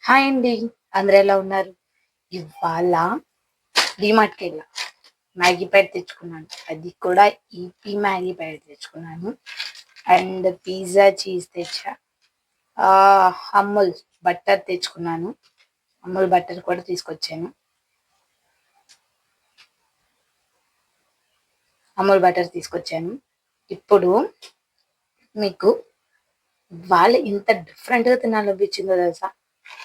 Hi అండి. అందరూ ఎలా ఉన్నారు? ఇవాళ డీమార్ట్‌కి వెళ్ళా. మ్యాగీ ప్యాకెట్ తెచ్చుకున్నాను. అది కూడా ఈపీ మ్యాగీ ప్యాకెట్ తెచ్చుకున్నాను. అండ్ పిజ్జా చీజ్ తెచ్చా. అమూల్ బటర్ తెచ్చుకున్నాను. అమూల్ బటర్ కూడా తీసుకొచ్చాను. ఇప్పుడు మీకు వాళ్ళు ఎంత డిఫరెంట్గా తినాలనిపించిందో తెలుసా?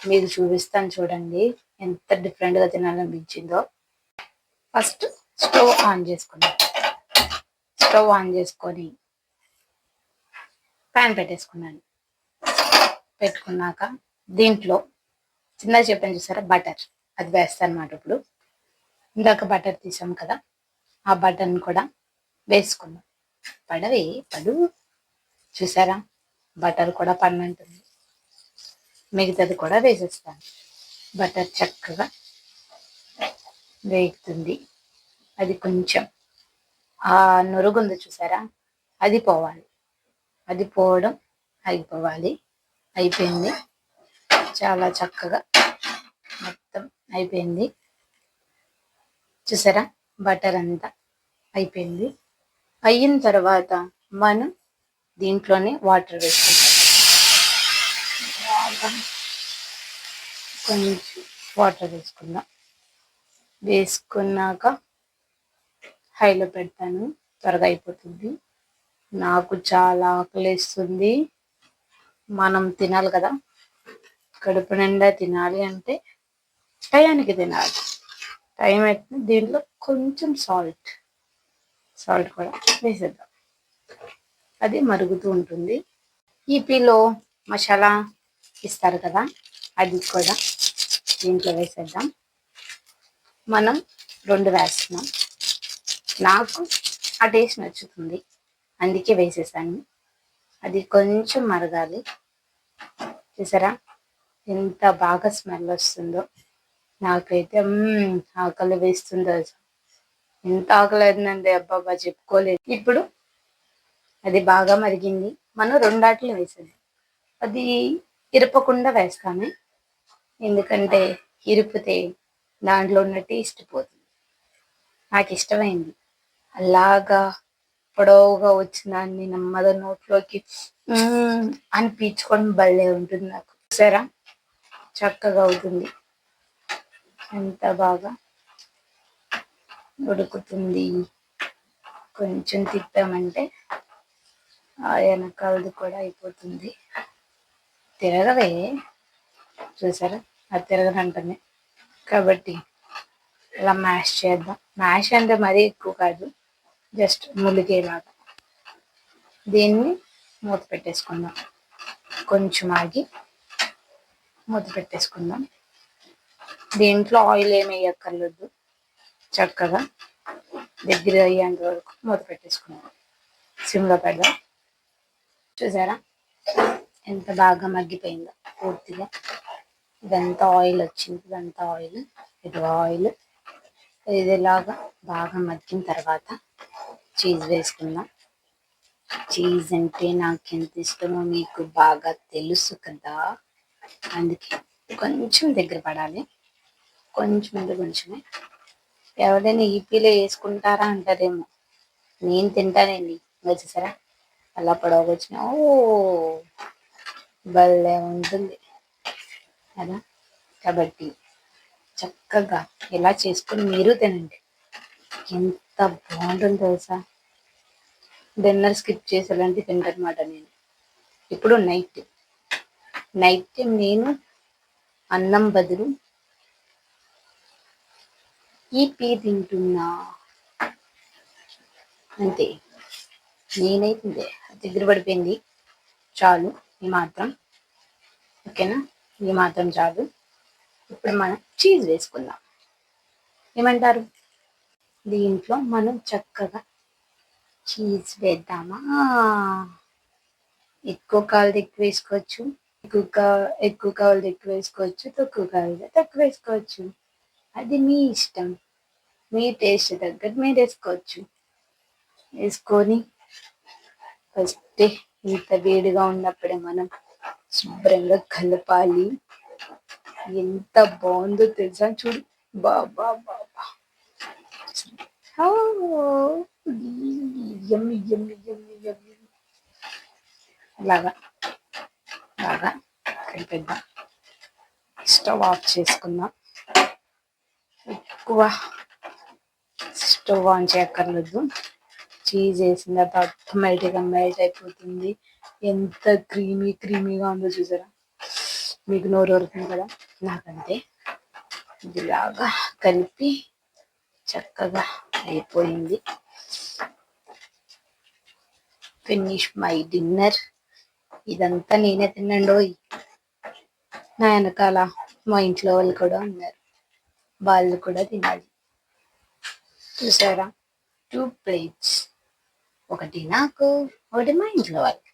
మీకు చూపిస్తాను చూడండి. ఎంత డిఫరెంట్గా తినాలనిపించిందో. ఫస్ట్ స్టవ్ ఆన్ చేసుకొని ప్యాన్ పెట్టుకున్నాక దీంట్లో చిన్న చెప్పాను చూసారా బటర్, అది వేస్తాను అన్నమాట. ఇప్పుడు ఇందాక బటర్ తీసాం కదా, ఆ బటర్ని కూడా వేసుకున్నాం. పడు చూసారా, బటర్ కూడా పడినంటుంది. మిగతాది కూడా వేసేస్తాను. బటర్ చక్కగా వేగుతుంది. అది కొంచెం ఆ నురుగు ఉంది చూసారా, అది పోవాలి. అది పోవడం అయిపోవాలి. అయిపోయింది. చాలా చక్కగా మొత్తం అయిపోయింది. చూసారా, బటర్ అంతా అయిపోయింది. అయిన తర్వాత మనం దీంట్లోనే వాటర్ కొంచెం వాటర్ వేసుకున్నాక హైలో పెడతాను. త్వరగా అయిపోతుంది. నాకు చాలా ఆకలిస్తుంది. మనం తినాలి కదా, కడుపు నిండా తినాలి అంటే టయానికి తినాలి. టైం అయితే దీంట్లో కొంచెం సాల్ట్ కూడా వేసేద్దాం. అది మరుగుతూ ఉంటుంది. ఈపీలో మసాలా ఇస్తారు కదా, అది కూడా దీంట్లో వేసేద్దాం. మనం 2 వేస్తున్నాం. నాకు ఆ టేస్ట్ నచ్చుతుంది, అందుకే వేసేసాను. అది కొంచెం మరగాలి. చూసారా ఎంత బాగా స్మెల్ వస్తుందో. నాకైతే ఆకలి వేస్తుందో. ఎంత ఆకలి అవుతుందండి, అబ్బాబా చెప్పుకోలేదు. ఇప్పుడు అది బాగా మరిగింది. మనం 2 ఆటలు వేసేది. అది ఇరపకుండా వేస్తాను, ఎందుకంటే ఇరిపితే దాంట్లో ఉన్న టేస్ట్ పోతుంది. నాకు ఇష్టమైంది అలాగా పొడవుగా వచ్చిందాన్ని నెమ్మది నోట్లోకి అని పీల్చుకొని భలే ఉంటుంది. నాకు సరే చక్కగా అవుతుంది. ఎంత బాగా ఉడుకుతుంది. కొంచెం తిప్పామంటే ఆ వెనకాలది కూడా అయిపోతుంది. తిరగవే, చూసారా అది తిరగనంటుంది. కాబట్టి ఇలా మ్యాష్ చేద్దాం. మ్యాష్ అంటే మరీ ఎక్కువ కాదు, జస్ట్ ములిగేలాగా. దీన్ని మూత పెట్టేసుకుందాం. కొంచెం ఆగి మూత పెట్టేసుకుందాం. దీంట్లో ఆయిల్ ఏమి వేయక్కర్లేదు. చక్కగా దగ్గర అయ్యేంత వరకు మూత పెట్టేసుకుందాం. సిమ్లో పెడదాం. చూసారా ఎంత బాగా మగ్గిపోయిందో పూర్తిగా. ఇదంతా ఆయిల్ వచ్చింది. ఆయిల్ ఇదిలాగా బాగా మగ్గిన తర్వాత చీజ్ వేసుకుందాం. చీజ్ అంటే నాకు ఎంత ఇష్టమో మీకు బాగా తెలుసు కదా, అందుకే కొంచెం దగ్గర పడాలి. కొంచెమే. ఎవరైనా ఈపీలో వేసుకుంటారా అంటారేమో, నేను తింటానండి. వచ్చేసారా అలా పొడవుగా వచ్చిన భలే ఉంటుంది కదా. కాబట్టి చక్కగా ఇలా చేసుకొని మీరు తినండి. ఎంత బాగుంటుందో తెలుసా. డిన్నర్ స్కిప్ చేసేలాంటి తింటానమాట నేను. ఇప్పుడు నైట్ టైం నేను అన్నం బదులు ఈపీ తింటున్నా. అంతే, నేనైతే దగ్గర పడిపోయింది. చాలు ఈ మాత్రం, ఓకేనా? ఈ మాత్రం చాలు. ఇప్పుడు మనం చీజ్ వేసుకుందాం. ఏమంటారు? దీంట్లో మనం చక్కగా చీజ్ వేద్దామా? ఎక్కువ కావాలిది ఎక్కువ వేసుకోవచ్చు, ఎక్కువ కావాలిది ఎక్కువ వేసుకోవచ్చు, తక్కువ కావాలిది తక్కువ వేసుకోవచ్చు. అది మీ ఇష్టం. మీ టేస్ట్ తగ్గట్టు మీరు వేసుకొని ఫస్ట్ ఇంత వేడిగా ఉన్నప్పుడే మనం శుభ్రంగా కలపాలి. ఎంత బాగుందో తెలుసా, చూడు. బాబా బాబా, యమ్మి యమ్మి యమ్మి యమ్మి. ఇలాగా బాగా కలిపేద్దాం. స్టవ్ ఆఫ్ చేసుకుందాం. ఎక్కువ స్టవ్ ఆన్ చేయక్కర్లేదు. చీజ్ వేసిన తర్వాత మెల్ట్ అయిపోతుంది. ఎంత క్రీమీగా ఉందో చూసారా. మీకు నోరు ఊరుతుంది కదా, నాకంతే. ఇలాగా కలిపి చక్కగా అయిపోయింది. Finish my dinner. ఇదంతా నేనే తినండోయ్. నా వెనకాల మా ఇంట్లో వాళ్ళు కూడా ఉన్నారు, వాళ్ళు కూడా తినాలి. చూసారా, 2 plates, ఒకటి నాకు, ఒకటి మా ఇంట్లో వాళ్ళకి.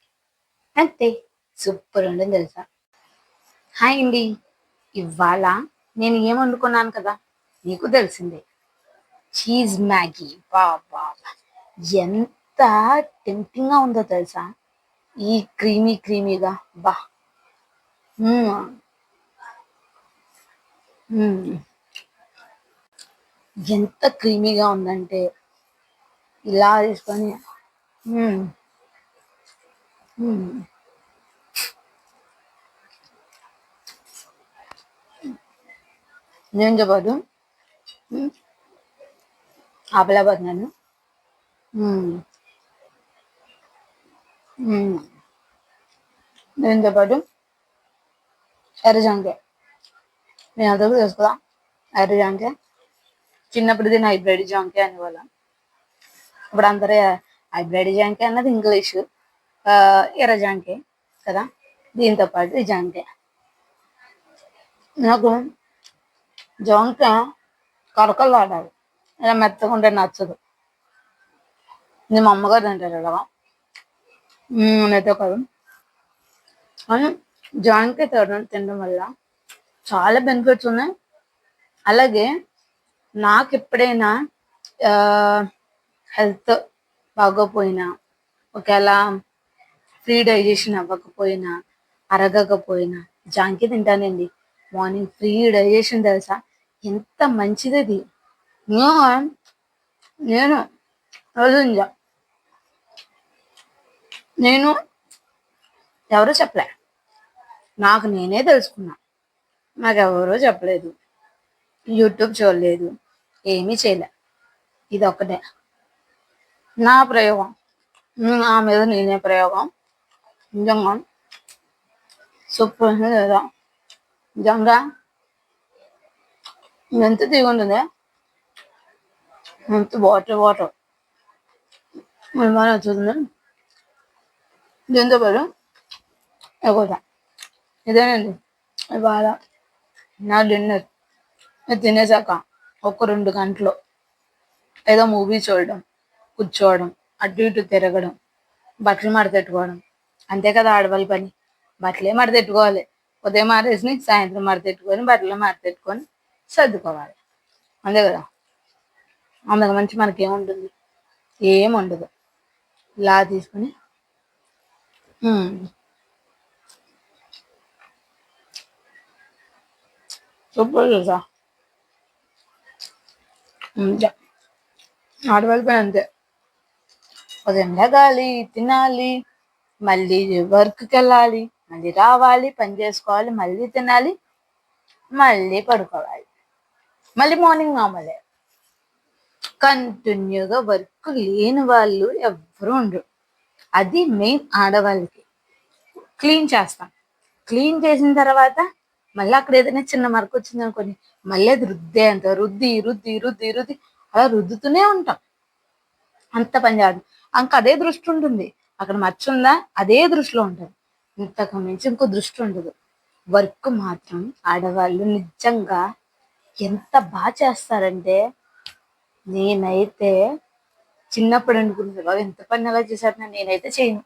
అంతే, సూపర్ ఉండని తెలుసా. హాయ్ అండి, ఇవాళ నేను ఏం వండుకున్నాను కదా, నీకు తెలిసిందే, చీజ్ మ్యాగీ. బాబా, ఎంత టెంప్టింగ్గా ఉందో తెలుసా. ఈ క్రీమీగా బా. ఎంత క్రీమీగా ఉందంటే ఇలా తీసుకొని నేను చెప్పదు ఆపలేకపోతున్నాను. నేను చెప్పదు ఎర్రజాంకాయ. నేను అందరూ తెలుసుకుదా ఎర్రజాంకాయ. చిన్నప్పుడు దీన్ని హైబ్రిడ్ జాంకాయ అనేవాళ్ళం. ఇప్పుడు అందరూ హైబ్రిడ్ జాంకాయ అన్నది ఇంగ్లీషు, ఎర్ర జాంకాయ కదా. దీంతో పాటు ఈ జాంకాయ. నాకు జాంకాయ కరకలు ఆడాలి, ఇలా మెత్తగా ఉంటే నచ్చదు. నేను మా అమ్మగారు తింటారు అలాగా, నేనైతే కాదు. కానీ జాంకాయ తినడం వల్ల చాలా బెనిఫిట్స్ ఉన్నాయి. అలాగే నాకు ఎప్పుడైనా హెల్త్ బాగోపోయినా, ఒకవేళ ఫ్రీ డైజెషన్ అవ్వకపోయినా, అరగకపోయినా జాంకాయ తింటానండి. మార్నింగ్ ఫ్రీ డైజెషన్ తెలుసా, ఎంత మంచిది అది. నేను నేను ఎవరో చెప్పలే, నాకు నేనే తెలుసుకున్నా. నాకెవరో చెప్పలేదు, యూట్యూబ్ చూడలేదు, ఏమీ చేయలే. ఇది ఒక్కటే నా ప్రయోగం, నా మీద నేనే ప్రయోగం. నిజంగా సూపర్ లేదా నిజంగా. ఎంత దిగుంటుంది, ఎంత వాటర్ బాగా వచ్చింది. దీంతో పాటు ఎక్కువ ఇదేనండి ఇవాళ నా డిన్నర్. తినేసాక ఒక 2 గంటలు ఏదో మూవీ చూడడం, కూర్చోవడం, అటు ఇటు తిరగడం, బట్టలు మడతెట్టుకోవడం. అంతే కదా ఆడవాళ్ళ పని. బట్టలే మడతెట్టుకోవాలి, ఉదయం మారేసి సాయంత్రం మడతెట్టుకొని బట్టలు మడతెట్టుకొని సర్దుకోవాలి. అంతే కదా. అందుకు మంచి మనకేముంటుంది, ఏముండదు. ఇలా తీసుకొని సూపర్ చూసా. ఆడవాళ్ళ పని అంతే, ఉదయం లెగాలి, తినాలి, మళ్ళీ వర్క్కి వెళ్ళాలి, మళ్ళీ రావాలి, పని చేసుకోవాలి, మళ్ళీ తినాలి, మళ్ళీ పడుకోవాలి, మళ్ళీ మార్నింగ్ మామూలే. కంటిన్యూగా వర్క్ లేని వాళ్ళు ఎవ్వరూ ఉండరు. అది మెయిన్ ఆడవాళ్ళకి. క్లీన్ చేస్తాం, క్లీన్ చేసిన తర్వాత మళ్ళీ అక్కడ ఏదైనా చిన్న మరకు వచ్చింది అనుకోని, మళ్ళీ అది రుద్దేంత రుద్ది అలా రుద్దుతూనే ఉంటాం. అంత పని కాదు, అంక అదే దృష్టి ఉంటుంది. అక్కడ మచ్చ ఉందా, అదే దృష్టిలో ఉంటుంది. ఇంతకు మించి ఇంకో దృష్టి ఉండదు. వర్క్ మాత్రం ఆడవాళ్ళు నిజంగా ఎంత బాగా చేస్తారంటే, నేనైతే చిన్నప్పుడు అనుకునేది, బాబు ఎంత పని ఎలా చేశారు, నేనైతే చేయను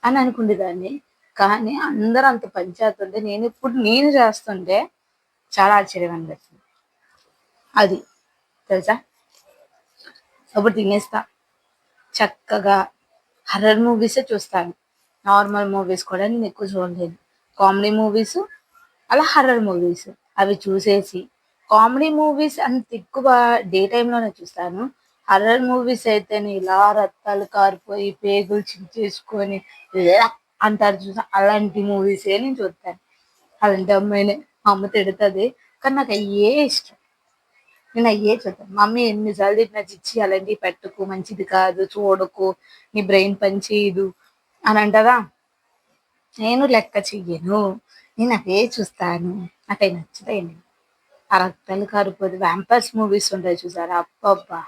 అని అనుకునేదాన్ని. కానీ అందరూ అంత పని చేస్తుంటే నేను చేస్తుంటే చాలా ఆశ్చర్యం అనిపిస్తుంది. అది తెలుసా. అప్పుడు తినేస్తా, చక్కగా హర్రర్ మూవీసే చూస్తాను. నార్మల్ మూవీస్ కూడా నేను ఎక్కువ చూడలేదు. కామెడీ మూవీస్, అలా హర్రర్ మూవీస్ అవి చూసేసి కామెడీ మూవీస్ అంత ఎక్కువ డే టైంలోనే చూస్తాను. హర్రర్ మూవీస్ అయితేనే ఇలా రక్తాలు కారిపోయి పేగులు చించేసుకొని అంటారు చూసా, అలాంటి మూవీసే నేను చూస్తాను. అలాంటి అమ్మాయినే మా అమ్మ తిడుతుంది, కానీ నాకు అయ్యే ఇష్టం. నేను అయ్యే చూస్తాను. మమ్మీ ఎన్నిసార్లు తిట్టినా చిచ్చి అలాంటివి పెట్టుకు, మంచిది కాదు, చూడకు, నీ బ్రెయిన్ పని చేయదు అని అంటదా. నేను లెక్క చెయ్యను, నేను అవే చూస్తాను. నాకు అవి నచ్చుతాయండి. ఆ రక్తాలు కారిపోతే వ్యాంపర్స్ మూవీస్ ఉంటాయి చూసారా, అబ్బబ్బా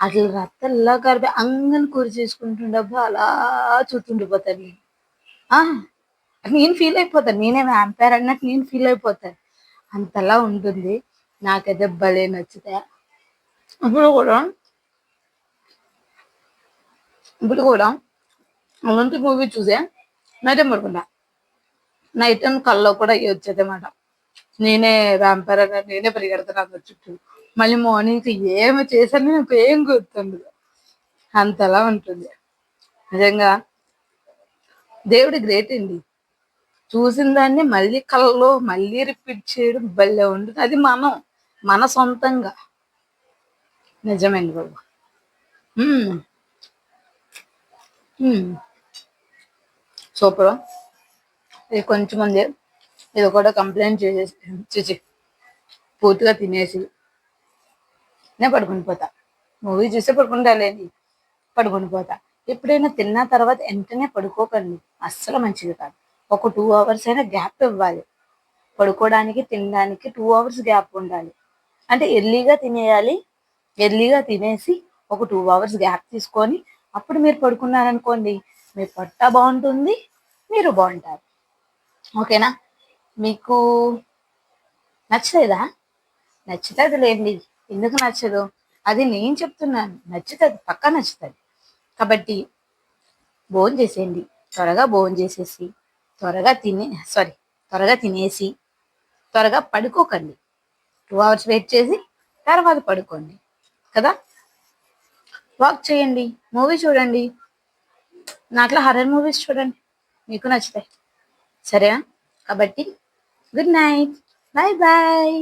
అట్లా రక్తాలు ఇలా కారిపోయి అంగని కూర చేసుకుంటుండబ్బా అలా చూస్తుండిపోతాను నేను. ఆ, నేను ఫీల్ అయిపోతాను, నేనే వ్యాంపైర్ అన్నట్టు నేను ఫీల్ అయిపోతాను. అంతలా ఉంటుంది. నాకైతే భలే నచ్చుతాయి. ఇప్పుడు కూడా ఇప్పుడు కూడా అలాంటి మూవీ చూసే నైట్ టైం పడుకుంటా. నైట్ టైం కల్లో కూడా అయ్యి వచ్చేది అన్నమాట. నేనే వ్యాంపైర్ అన్నట్టు నేనే పరిగెడుతున్నాను చుట్టూ. మళ్ళీ మార్నింగ్ ఏమి చేశాను నాకు ఏం గుర్తుండదు. అంతలా ఉంటుంది. నిజంగా దేవుడి గ్రేట్ అండి. చూసిన దాన్ని మళ్ళీ కళ్ళలో మళ్ళీ రిపీట్ చేయడం భలే ఉంటుంది. అది మన సొంతంగా. నిజమండి బాబు. ఉమ్, ఉమ్, సూపర్. ఇది కొంచెం మంది ఇది కూడా కంప్లైంట్ చేసేసి చూచి పూర్తిగా తినేసి నేను పడుకుని పోతా. మూవీ చూస్తే పడుకుంటాలేండి, పడుకుని పోతా. ఎప్పుడైనా తిన్న తర్వాత వెంటనే పడుకోకండి, అస్సలు మంచిది కాదు. ఒక 2 hours అయినా గ్యాప్ ఇవ్వాలి. పడుకోవడానికి తినడానికి 2 hours గ్యాప్ ఉండాలి. అంటే ఎర్లీగా తినేయాలి. ఎర్లీగా తినేసి ఒక 2 hours గ్యాప్ తీసుకొని అప్పుడు మీరు పడుకున్నారనుకోండి, మీ పొట్ట బాగుంటుంది, మీరు బాగుంటారు. ఓకేనా? మీకు నచ్చలేదా? నచ్చుతుంది లేండి, ఎందుకు నచ్చదు? అది నేను చెప్తున్నాను, నచ్చుతుంది, పక్కా నచ్చుతుంది. కాబట్టి భోజనం చేసేయండి. త్వరగా భోజనం చేసేసి త్వరగా తినేసి త్వరగా పడుకోకండి. 2 hours వెయిట్ చేసి తర్వాత పడుకోండి కదా. వాక్ చేయండి, మూవీ చూడండి. నాకులా హర్రర్ మూవీస్ చూడండి, మీకు నచ్చుతాయి. సరేనా? కాబట్టి గుడ్ నైట్, బాయ్ బాయ్.